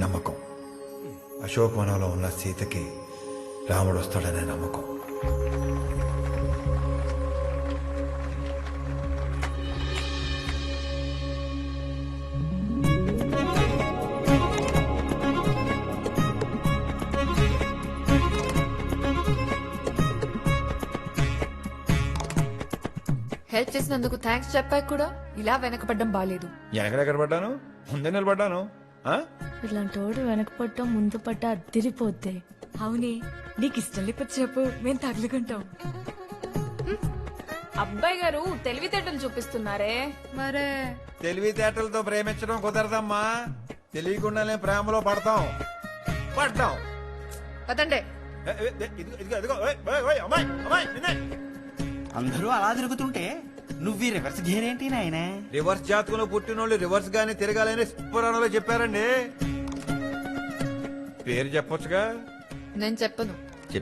నమ్మకం. అశోకవనంలో ఉన్న సీతకి రాముడు వస్తాడనే నమ్మకం. హెల్ప్ చేసినందుకు థ్యాంక్స్ చెప్పాక కూడా ఇలా వెనకపడ్డం బాలేదు. ఎక్కడ పడ్డాను? ముందే నిలబడ్డాను. ఇట్లాంటి వాడు వెనకపడటం ముందు పట్ట అదిరిపోద్ది. అవునే, నీకు ఇష్టం లేకపోతే చెప్పు, మేము తగులుకుంటాం. అబ్బాయి గారు తెలివితేటలు చూపిస్తున్నారే. మరే తెలివితేటలతో ప్రేమించడం కుదరదమ్మా. తెలియకుండానే ప్రేమలో పడతాం. పదండే. అందరూ అలా తిరుగుతుంటే నువ్వు రివర్స్ గేర్ ఏంటి నాయన? రివర్స్ జాతకంలో పుట్టినోళ్ళు రివర్స్ గానే తిరగాలని పురాణంలో చెప్పారండి. పేరు చెప్పొచ్చుగా. నేను చెప్పను.